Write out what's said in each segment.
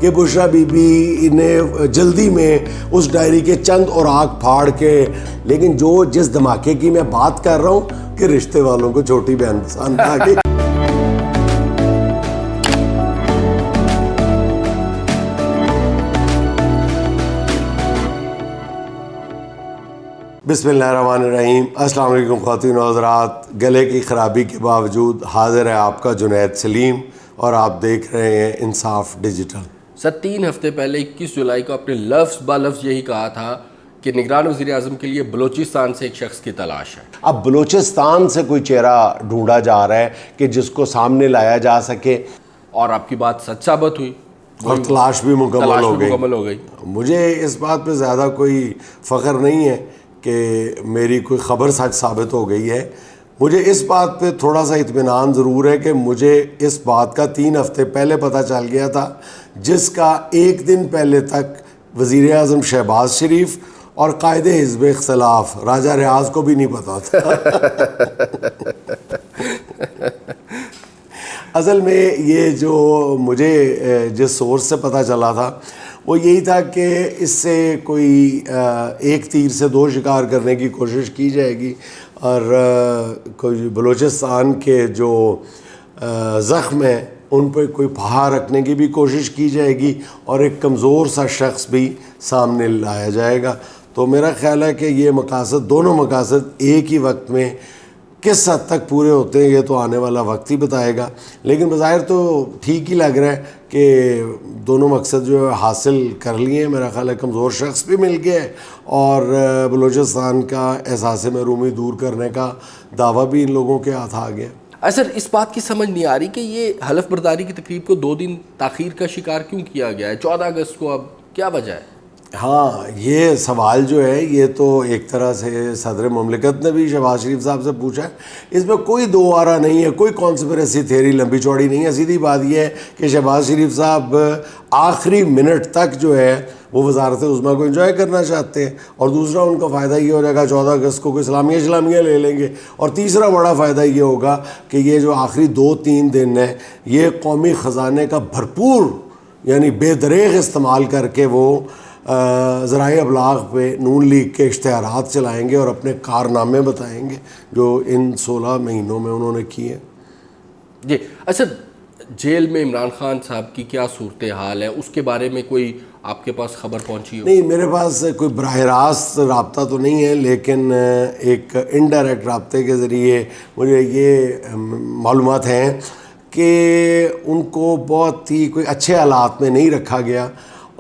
کہ بشرا be be نے جلدی میں اس ڈائری کے چند اوراق پھاڑ کے، لیکن جس دھماکے کی میں بات کر رہا ہوں کہ رشتے والوں کو چھوٹی بہن پسند آ گئی. بسم اللہ الرحمن الرحیم. السلام علیکم خواتین و حضرات. گلے کی خرابی کے باوجود حاضر ہے آپ کا جنید سلیم اور آپ دیکھ رہے ہیں انصاف ڈیجیٹل. سر 3 ہفتے پہلے 21 جولائی کو آپ نے لفظ با لفظ یہی کہا تھا کہ نگران وزیر اعظم کے لیے بلوچستان سے ایک شخص کی تلاش ہے. اب بلوچستان سے کوئی چہرہ ڈھونڈا جا رہا ہے کہ جس کو سامنے لایا جا سکے، اور آپ کی بات سچ ثابت ہوئی اور تلاش بھی مکمل ہو گئی. مجھے اس بات پہ زیادہ کوئی فخر نہیں ہے کہ میری کوئی خبر سچ ثابت ہو گئی ہے. مجھے اس بات پہ تھوڑا سا اطمینان ضرور ہے کہ مجھے اس بات کا 3 ہفتے پہلے پتہ چل گیا تھا، جس کا 1 دن پہلے تک وزیر اعظم شہباز شریف اور قائد حزب اختلاف راجہ ریاض کو بھی نہیں پتا تھا. اصل میں یہ جو مجھے جس سورس سے پتہ چلا تھا وہ یہی تھا کہ اس سے کوئی 1 تیر سے 2 شکار کرنے کی کوشش کی جائے گی، اور کوئی بلوچستان کے جو زخم ہیں ان پہ کوئی پہا رکھنے کی بھی کوشش کی جائے گی، اور ایک کمزور سا شخص بھی سامنے لایا جائے گا. تو میرا خیال ہے کہ یہ مقاصد، دونوں مقاصد ایک ہی وقت میں کس حد تک پورے ہوتے ہیں یہ تو آنے والا وقت ہی بتائے گا. لیکن بظاہر تو ٹھیک ہی لگ رہا ہے کہ دونوں مقصد جو ہے حاصل کر لیے ہیں. میرا خیال ہے کمزور شخص بھی مل گیا ہے، اور بلوچستان کا احساس محرومی دور کرنے کا دعویٰ بھی ان لوگوں کے ہاتھ آ گیا. سر اس بات کی سمجھ نہیں آ رہی کہ یہ حلف برداری کی تقریب کو 2 دن تاخیر کا شکار کیوں کیا گیا ہے 14 اگست کو؟ اب کیا وجہ ہے؟ ہاں، یہ سوال جو ہے یہ تو ایک طرح سے صدر مملکت نے بھی شہباز شریف صاحب سے پوچھا ہے. اس میں کوئی دو آرا نہیں ہے، کوئی کانسپریسی تھیوری لمبی چوڑی نہیں ہے. سیدھی بات یہ ہے کہ شہباز شریف صاحب آخری منٹ تک جو ہے وہ وزارت عظمیٰ کو انجوائے کرنا چاہتے ہیں، اور دوسرا ان کا فائدہ یہ ہو جائے گا 14 اگست کو کوئی اسلامیہ لے لیں گے، اور تیسرا بڑا فائدہ یہ ہوگا کہ یہ جو آخری 2-3 دن ہے یہ قومی خزانے کا بھرپور یعنی بے دریغ استعمال کر کے وہ ذرائع ابلاغ پہ نون لیگ کے اشتہارات چلائیں گے اور اپنے کارنامے بتائیں گے جو ان 16 مہینوں میں انہوں نے کیے. جی اچھا، جیل میں عمران خان صاحب کی کیا صورتحال ہے؟ اس کے بارے میں کوئی آپ کے پاس خبر پہنچی ہو؟ نہیں، میرے پاس کوئی براہ راست رابطہ تو نہیں ہے، لیکن ایک انڈائریکٹ رابطے کے ذریعے مجھے یہ معلومات ہیں کہ ان کو بہت ہی کوئی اچھے حالات میں نہیں رکھا گیا.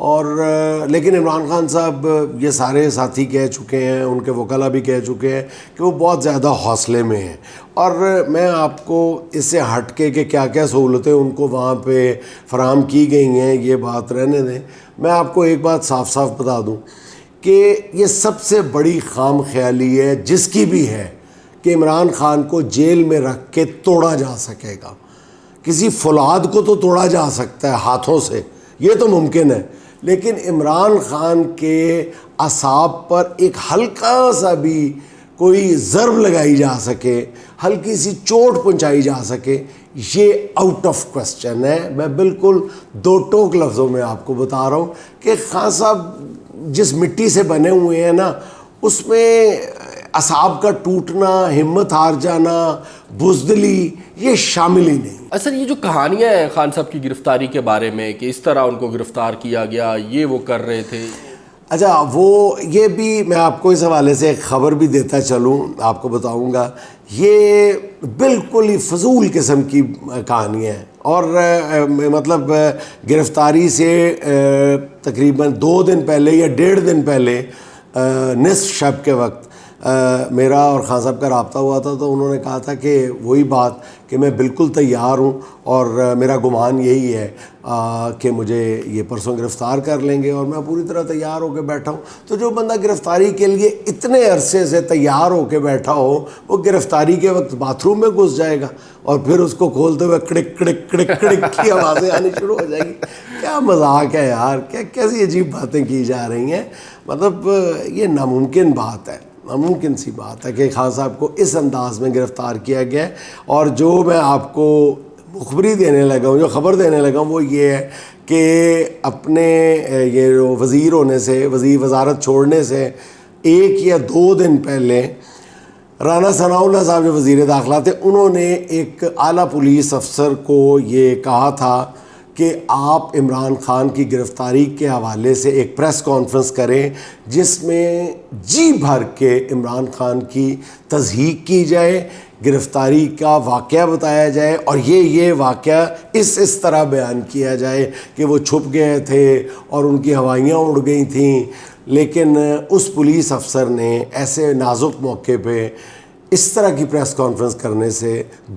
اور لیکن عمران خان صاحب یہ سارے ساتھی کہہ چکے ہیں، ان کے وکلا بھی کہہ چکے ہیں کہ وہ بہت زیادہ حوصلے میں ہیں. اور میں آپ کو اس سے ہٹ کے کہ کیا کیا سہولتیں ان کو وہاں پہ فراہم کی گئی ہیں یہ بات رہنے دیں. میں آپ کو ایک بات صاف صاف بتا دوں کہ یہ سب سے بڑی خام خیالی ہے جس کی بھی ہے کہ عمران خان کو جیل میں رکھ کے توڑا جا سکے گا. کسی فولاد کو تو توڑا جا سکتا ہے ہاتھوں سے، یہ تو ممکن ہے، لیکن عمران خان کے اعصاب پر ایک ہلکا سا بھی کوئی ضرب لگائی جا سکے، ہلکی سی چوٹ پہنچائی جا سکے، یہ آؤٹ آف کوسچن ہے. میں بالکل 2 ٹوک لفظوں میں آپ کو بتا رہا ہوں کہ خان صاحب جس مٹی سے بنے ہوئے ہیں نا، اس میں اعصاب کا ٹوٹنا، ہمت ہار جانا، بزدلی یہ شامل ہی نہیں. اصل یہ جو کہانیاں ہیں خان صاحب کی گرفتاری کے بارے میں کہ اس طرح ان کو گرفتار کیا گیا، یہ وہ کر رہے تھے، اچھا وہ یہ بھی میں آپ کو اس حوالے سے ایک خبر بھی دیتا چلوں، آپ کو بتاؤں گا. یہ بالکل ہی فضول قسم کی کہانیاں ہیں، اور مطلب گرفتاری سے تقریباً 2 دن پہلے یا 1.5 دن پہلے نصف شب کے وقت میرا اور خان صاحب کا رابطہ ہوا تھا. تو انہوں نے کہا تھا کہ وہی بات کہ میں بالکل تیار ہوں، اور میرا گمان یہی ہے کہ مجھے یہ پرسوں گرفتار کر لیں گے، اور میں پوری طرح تیار ہو کے بیٹھا ہوں. تو جو بندہ گرفتاری کے لیے اتنے عرصے سے تیار ہو کے بیٹھا ہو، وہ گرفتاری کے وقت باتھ روم میں گھس جائے گا اور پھر اس کو کھولتے ہوئے کڑک کڑک کڑک کڑک کی آوازیں آنی شروع ہو جائیں گی. کیا مذاق ہے یار، کیسی عجیب باتیں کی جا رہی ہیں. مطلب یہ ناممکن بات ہے، ناممکن سی بات ہے کہ خان صاحب کو اس انداز میں گرفتار کیا گیا ہے. اور جو میں آپ کو مخبری دینے لگا ہوں، جو خبر دینے لگا ہوں وہ یہ ہے کہ اپنے یہ جو وزیر ہونے سے، وزارت چھوڑنے سے 1 یا 2 دن پہلے رانا ثناء اللہ صاحب جو وزیر داخلہ تھے، انہوں نے ایک اعلیٰ پولیس افسر کو یہ کہا تھا کہ آپ عمران خان کی گرفتاری کے حوالے سے ایک پریس کانفرنس کریں جس میں جی بھر کے عمران خان کی تصحیح کی جائے، گرفتاری کا واقعہ بتایا جائے، اور یہ واقعہ اس طرح بیان کیا جائے کہ وہ چھپ گئے تھے اور ان کی ہوائیاں اڑ گئی تھیں. لیکن اس پولیس افسر نے ایسے نازک موقع پہ اس طرح کی پریس کانفرنس کرنے سے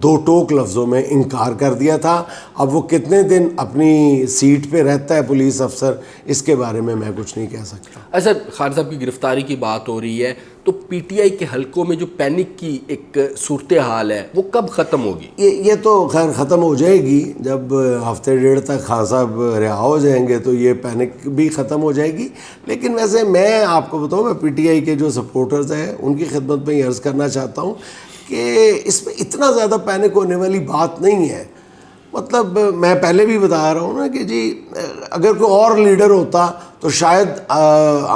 2 ٹوک لفظوں میں انکار کر دیا تھا. اب وہ کتنے دن اپنی سیٹ پہ رہتا ہے پولیس افسر، اس کے بارے میں کچھ نہیں کہہ سکتا. اچھا، خان صاحب کی گرفتاری کی بات ہو رہی ہے تو پی ٹی آئی کے حلقوں میں جو پینک کی ایک صورتحال ہے وہ کب ختم ہوگی؟ یہ تو خیر ختم ہو جائے گی جب ہفتے 1.5 تک خان صاحب رہا ہو جائیں گے تو یہ پینک بھی ختم ہو جائے گی. لیکن ویسے میں آپ کو بتاؤں، میں پی ٹی آئی کے جو سپورٹرز ہیں ان کی خدمت میں یہ عرض کرنا چاہتا ہوں کہ اس میں اتنا زیادہ پینک ہونے والی بات نہیں ہے. مطلب میں پہلے بھی بتا رہا ہوں نا کہ جی اگر کوئی اور لیڈر ہوتا تو شاید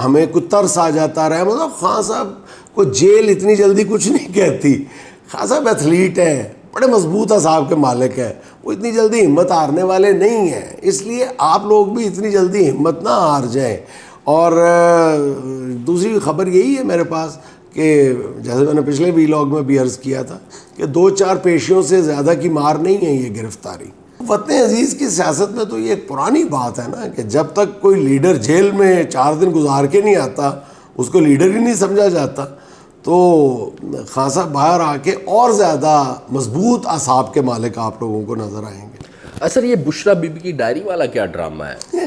ہمیں کوئی ترس آ جاتا رہا. مطلب خان صاحب کو جیل اتنی جلدی کچھ نہیں کہتی. خان صاحب ایتھلیٹ ہیں، بڑے مضبوط اعصاب کے مالک ہیں، وہ اتنی جلدی ہمت ہارنے والے نہیں ہیں. اس لیے آپ لوگ بھی اتنی جلدی ہمت نہ ہار جائیں. اور دوسری خبر یہی ہے میرے پاس کہ جیسے میں نے پچھلے ویلاگ میں بھی عرض کیا تھا کہ 2-4 پیشیوں سے زیادہ کی مار نہیں ہے یہ گرفتاری. وطن عزیز کی سیاست میں تو یہ ایک پرانی بات ہے نا کہ جب تک کوئی لیڈر جیل میں 4 دن گزار کے نہیں آتا اس کو لیڈر ہی نہیں سمجھا جاتا. تو خان صاحب باہر آ کے اور زیادہ مضبوط اعصاب کے مالک آپ لوگوں کو نظر آئیں گے. اصل یہ بشرا بی بی کی ڈائری والا کیا ڈرامہ ہے؟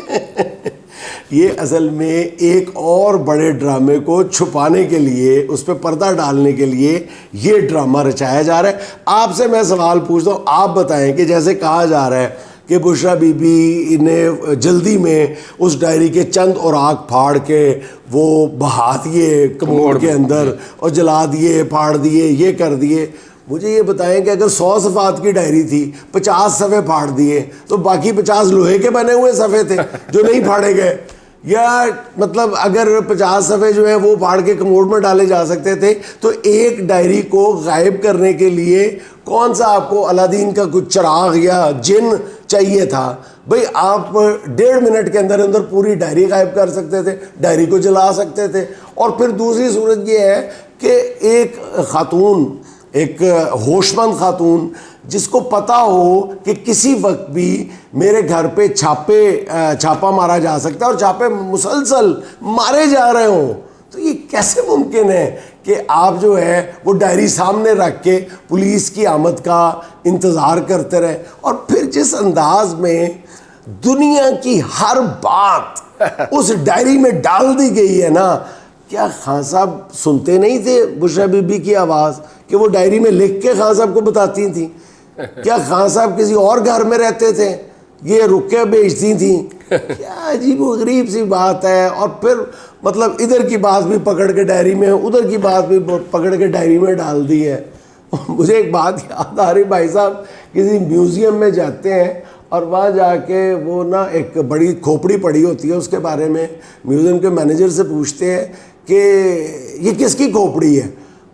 یہ اصل میں ایک اور بڑے ڈرامے کو چھپانے کے لیے، اس پہ پردہ ڈالنے کے لیے یہ ڈرامہ رچایا جا رہا ہے. آپ سے میں سوال پوچھتا ہوں، آپ بتائیں کہ جیسے کہا جا رہا ہے کہ بشرا بی بی نے جلدی میں اس ڈائری کے چند اوراق پھاڑ کے وہ بہا دیے کموڈ کے اندر اور جلا دیے، پھاڑ دیے، یہ کر دیے. مجھے یہ بتائیں کہ اگر 100 صفحات کی ڈائری تھی، 50 صفحے پھاڑ دیے تو باقی 50 لوہے کے بنے ہوئے صفحے تھے جو نہیں پھاڑے گئے؟ یا مطلب اگر 50 صفحے جو ہیں وہ پھاڑ کے کموڈ میں ڈالے جا سکتے تھے تو ایک ڈائری کو غائب کرنے کے لیے کون سا آپ کو الادین کا کچھ چراغ یا جن چاہیے تھا؟ بھئی آپ 1.5 منٹ کے اندر اندر پوری ڈائری غائب کر سکتے تھے، ڈائری کو جلا سکتے تھے. اور پھر دوسری صورت یہ ہے کہ ایک خاتون، ایک ہوش مند خاتون جس کو پتہ ہو کہ کسی وقت بھی میرے گھر پہ چھاپا مارا جا سکتا ہے اور چھاپے مسلسل مارے جا رہے ہوں، تو یہ کیسے ممکن ہے کہ آپ جو ہے وہ ڈائری سامنے رکھ کے پولیس کی آمد کا انتظار کرتے رہے؟ اور پھر جس انداز میں دنیا کی ہر بات اس ڈائری میں ڈال دی گئی ہے نا، کیا خان صاحب سنتے نہیں تھے بشرا بی بی کی آواز کہ وہ ڈائری میں لکھ کے خان صاحب کو بتاتی تھیں؟ کیا خان صاحب کسی اور گھر میں رہتے تھے؟ یہ رکے بھیجتی تھیں؟ کیا عجیب و غریب سی بات ہے. اور پھر مطلب ادھر کی بات بھی پکڑ کے ڈائری میں، ادھر کی بات بھی پکڑ کے ڈائری میں ڈال دی ہے. مجھے ایک بات یاد آ رہی، بھائی صاحب کسی میوزیم میں جاتے ہیں اور وہاں جا کے وہ نا ایک بڑی کھوپڑی پڑی ہوتی ہے، اس کے بارے میں میوزیم کے مینیجر سے پوچھتے ہیں کہ یہ کس کی کھوپڑی ہے؟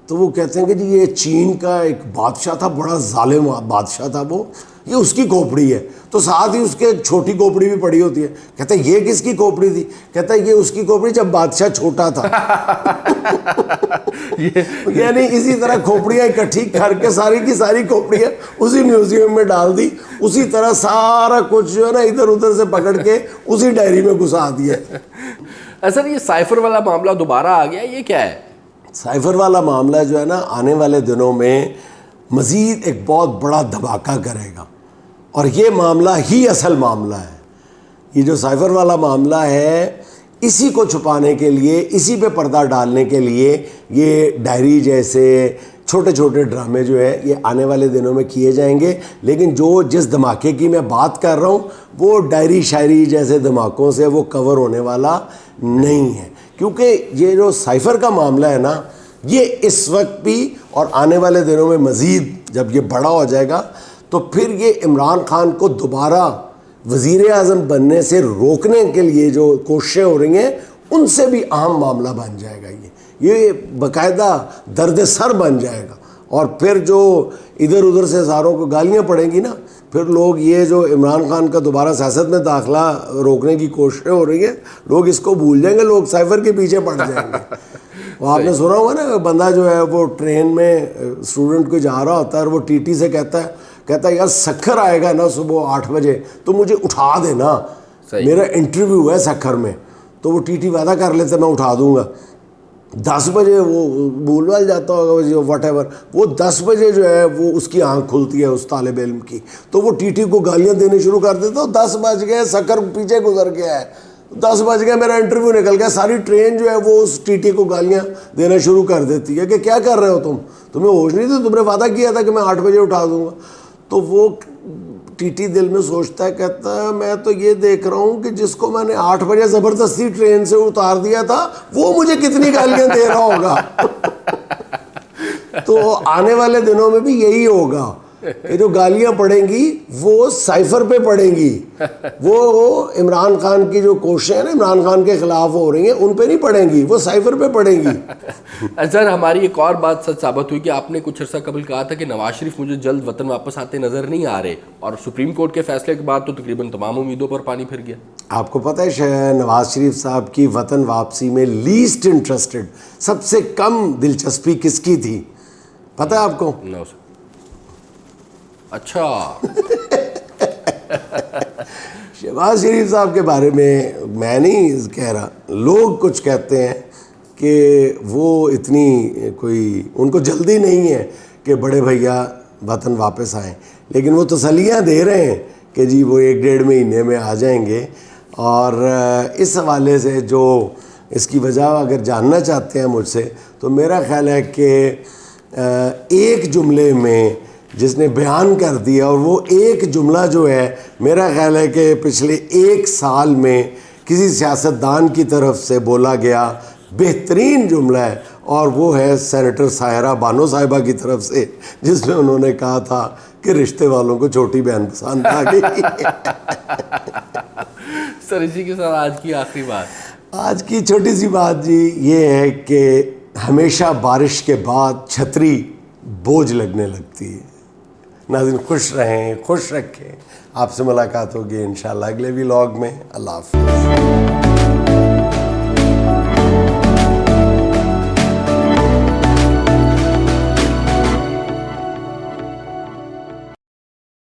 تو وہ کہتے ہیں کہ جی یہ چین کا ایک بادشاہ تھا، بڑا ظالم بادشاہ تھا وہ، یہ اس کی کھوپڑی ہے. تو ساتھ ہی اس کے چھوٹی کھوپڑی بھی پڑی ہوتی ہے. کہتے ہیں یہ کس کی کھوپڑی تھی؟ کہتا ہے یہ اس کی کھوپڑی جب بادشاہ چھوٹا تھا. یعنی اسی طرح کھوپڑیاں اکٹھی کر کے ساری کی ساری کھوپڑیاں اسی میوزیم میں ڈال دی، اسی طرح سارا کچھ جو ہے نا ادھر ادھر سے پکڑ کے اسی ڈائری میں گھسا دیا. اصل یہ سائفر والا معاملہ دوبارہ آ گیا، یہ کیا ہے؟ سائفر والا معاملہ جو ہے نا آنے والے دنوں میں مزید ایک بہت بڑا دھماکہ کرے گا، اور یہ معاملہ ہی اصل معاملہ ہے. یہ جو سائفر والا معاملہ ہے اسی کو چھپانے کے لیے، اسی پہ پردہ ڈالنے کے لیے یہ ڈائری جیسے چھوٹے چھوٹے ڈرامے جو ہے یہ آنے والے دنوں میں کیے جائیں گے. لیکن جس دھماکے کی میں بات کر رہا ہوں وہ ڈائری شاعری جیسے دھماکوں سے وہ کور ہونے والا نہیں ہے، کیونکہ یہ جو سائفر کا معاملہ ہے نا یہ اس وقت بھی اور آنے والے دنوں میں مزید جب یہ بڑا ہو جائے گا تو پھر یہ عمران خان کو دوبارہ وزیر اعظم بننے سے روکنے کے لیے جو کوششیں ہو رہی ہیں ان سے بھی اہم معاملہ بن جائے گا یہ باقاعدہ درد سر بن جائے گا. اور پھر جو ادھر ادھر سے ساروں کو گالیاں پڑیں گی نا, پھر لوگ یہ جو عمران خان کا دوبارہ سیاست میں داخلہ روکنے کی کوششیں ہو رہی ہیں, لوگ اس کو بھول جائیں گے, لوگ سائفر کے پیچھے پڑ جائیں گے. وہ آپ نے سنا ہوگا نا, بندہ جو ہے وہ ٹرین میں اسٹوڈنٹ کو جا رہا ہوتا ہے اور وہ ٹی ٹی سے کہتا ہے یار سکھر آئے گا نا صبح 8 بجے تو مجھے اٹھا دینا, میرا انٹرویو ہے سکھر میں. تو وہ ٹی ٹی وعدہ کر لیتے میں اٹھا دوں گا. 10 بجے وہ بھول بھال جاتا ہوگا واٹ ایور, وہ 10 بجے جو ہے وہ اس کی آنکھ کھلتی ہے اس طالب علم کی, تو وہ ٹی ٹی کو گالیاں دینے شروع کر دیتا. 10 بج گئے, سکر پیچھے گزر گیا ہے, 10 بج گئے, میرا انٹرویو نکل گیا. ساری ٹرین جو ہے وہ اس ٹی ٹی کو گالیاں دینا شروع کر دیتی ہے کہ کیا کر رہے ہو تمہیں ہوش نہیں تھی, تم نے وعدہ کیا تھا کہ میں 8 بجے اٹھا دوں گا. تو وہ ٹی ٹی دل میں سوچتا ہے, کہتا ہے میں تو یہ دیکھ رہا ہوں کہ جس کو میں نے 8 بجے زبردستی ٹرین سے اتار دیا تھا وہ مجھے کتنی گالیاں دے رہا ہوگا. تو آنے والے دنوں میں بھی یہی ہوگا کہ جو گالیاں پڑیں گی وہ سائفر پہ پڑیں گی, وہ عمران خان کی جو کوششیں ہیں نا عمران خان کے خلاف ہو رہی ہیں ان پہ نہیں پڑیں گی, وہ سائفر پہ پڑیں گی. سر ہماری ایک اور بات سچ ثابت ہوئی کہ آپ نے کچھ عرصہ قبل کہا تھا کہ نواز شریف مجھے جلد وطن واپس آتے نظر نہیں آ رہے, اور سپریم کورٹ کے فیصلے کے بعد تو تقریباً تمام امیدوں پر پانی پھر گیا. آپ کو پتہ ہے نواز شریف صاحب کی وطن واپسی میں لیسٹ انٹرسٹڈ, سب سے کم دلچسپی کس کی تھی پتہ ہے آپ کو؟ نو سر. اچھا. شہباز شریف صاحب کے بارے میں نہیں کہہ رہا, لوگ کچھ کہتے ہیں کہ وہ اتنی کوئی ان کو جلدی نہیں ہے کہ بڑے بھیا وطن واپس آئیں, لیکن وہ تسلیاں دے رہے ہیں کہ جی وہ 1-1.5 مہینے میں آ جائیں گے. اور اس حوالے سے جو اس کی وجہ اگر جاننا چاہتے ہیں مجھ سے, تو میرا خیال ہے کہ ایک جملے میں جس نے بیان کر دیا, اور وہ ایک جملہ جو ہے میرا خیال ہے کہ پچھلے 1 سال میں کسی سیاستدان کی طرف سے بولا گیا بہترین جملہ ہے, اور وہ ہے سینیٹر ساحرہ بانو صاحبہ کی طرف سے, جس میں انہوں نے کہا تھا کہ رشتے والوں کو چھوٹی بہن پسند آ گئی. سر اسی کے ساتھ آج کی آخری بات, آج کی چھوٹی سی بات جی یہ ہے کہ ہمیشہ بارش کے بعد چھتری بوجھ لگنے لگتی ہے. ناظرین خوش رہیں, خوش رکھیں. آپ سے ملاقات ہوگی انشاءاللہ اگلے ولاگ میں. اللہ حافظ.